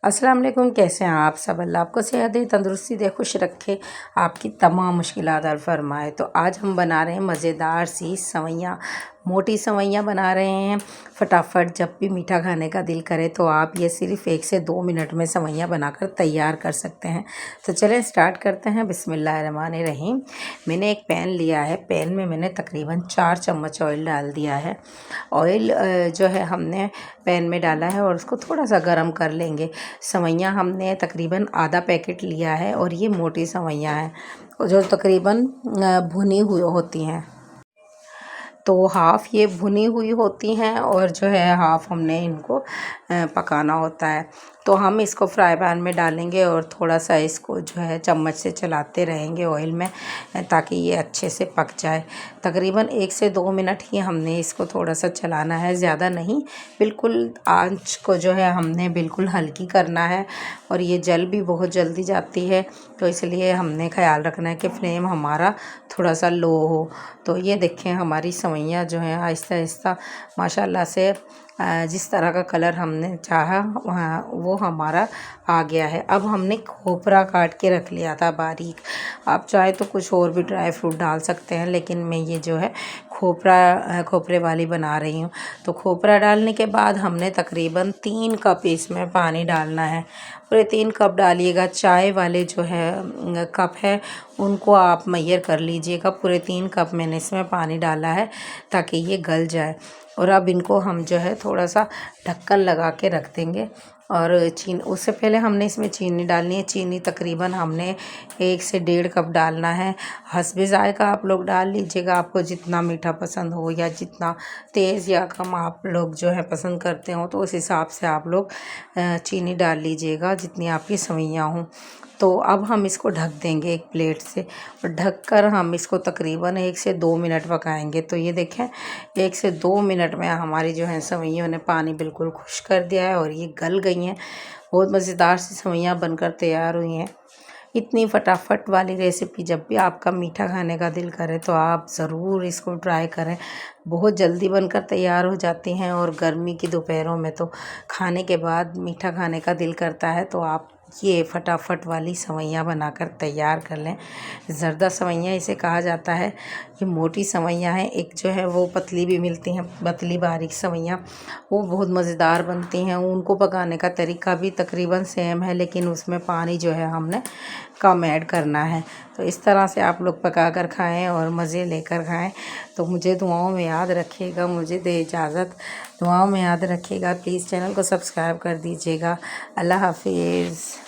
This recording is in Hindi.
अस्सलाम वालेकुम। कैसे हैं आप सब? अल्लाह आपको सेहत दे, तंदुरुस्ती दे, खुश रखे, आपकी तमाम मुश्किलात हल फरमाए। तो आज हम बना रहे हैं मज़ेदार सी सवैयाँ, मोटी सवैयाँ बना रहे हैं। फटाफट जब भी मीठा खाने का दिल करे तो आप ये सिर्फ़ 1 से 2 मिनट में सवैयाँ बनाकर तैयार कर सकते हैं। तो चलें स्टार्ट करते हैं। बिस्मिल्लाहिर्रहमानिर्रहीम। मैंने एक पैन लिया है। पैन में मैंने तकरीबन 4 चम्मच ऑयल डाल दिया है। ऑयल जो है हमने पैन में डाला है और उसको थोड़ा सा गर्म कर लेंगे। सवैयाँ हमने तकरीबन आधा पैकेट लिया है और ये मोटी सवैयाँ हैं जो तकरीबन भुनी हुई होती हैं। तो हाफ़ ये भुनी हुई होती हैं और जो है हाफ़ हमने इनको पकाना होता है। तो हम इसको फ्राई पैन में डालेंगे और थोड़ा सा इसको जो है चम्मच से चलाते रहेंगे ऑयल में ताकि ये अच्छे से पक जाए। तकरीबन 1 से 2 मिनट ही हमने इसको थोड़ा सा चलाना है, ज़्यादा नहीं। बिल्कुल आंच को जो है हमने बिल्कुल हल्की करना है और ये जल भी बहुत जल्दी जाती है, तो इसलिए हमने ख्याल रखना है कि फ्लेम हमारा थोड़ा सा लो हो। तो ये देखें हमारी सवैयाँ जो हैं आहिस्ता आहिस्ता माशाल्लाह से जिस तरह का कलर हमने चाहा वो हमारा आ गया है। अब हमने खोपरा काट के रख लिया था बारीक। आप चाहे तो कुछ और भी ड्राई फ्रूट डाल सकते हैं, लेकिन मैं ये जो है खोपरे वाली बना रही हूँ। तो खोपरा डालने के बाद हमने तकरीबन 3 कप इसमें पानी डालना है। पूरे 3 कप डालिएगा। चाय वाले जो है कप है उनको आप मैयर कर लीजिएगा। पूरे 3 कप मैंने इसमें पानी डाला है ताकि ये गल जाए। और अब इनको हम जो है थोड़ा सा ढक्कन लगा के रख देंगे। और उससे पहले हमने इसमें चीनी डालनी है। चीनी तकरीबन हमने 1 से 1.5 कप डालना है। हस्बे ज़ायक़ा आप लोग डाल लीजिएगा, आपको जितना मीठा पसंद हो या जितना तेज़ या कम आप लोग जो है पसंद करते हो तो उस हिसाब से आप लोग चीनी डाल लीजिएगा जितनी आपकी सवैयाँ हों। तो अब हम इसको ढक देंगे एक प्लेट से और ढक कर हम इसको तकरीबन 1 से 2 मिनट पकाएंगे। तो ये देखें 1 से 2 मिनट में हमारी जो है सवैयों ने पानी बिल्कुल खुश्क कर दिया है और ये गल गई हैं। बहुत मज़ेदार सी सवैयाँ बनकर तैयार हुई हैं। इतनी फटाफट वाली रेसिपी जब भी आपका मीठा खाने का दिल करे तो आप ज़रूर इसको ट्राई करें। बहुत जल्दी बनकर तैयार हो जाती हैं और गर्मी की दोपहरों में तो खाने के बाद मीठा खाने का दिल करता है, तो आप ये फटाफट वाली सवैयाँ बनाकर तैयार कर लें। ज़र्दा सवैयाँ इसे कहा जाता है। ये मोटी सवैयाँ हैं। एक जो है वो पतली भी मिलती हैं, पतली बारीक सवैयाँ, वो बहुत मज़ेदार बनती हैं। उनको पकाने का तरीका भी तकरीबन सेम है, लेकिन उसमें पानी जो है हमने कम ऐड करना है। तो इस तरह से आप लोग पका कर खाएँ और मज़े लेकर खाएँ। तो मुझे दुआओं में याद रखिएगा। मुझे दे इजाज़त। दुआओं में याद रखिएगा। प्लीज़ चैनल को सब्सक्राइब कर दीजिएगा। अल्लाह हाफ़िज़।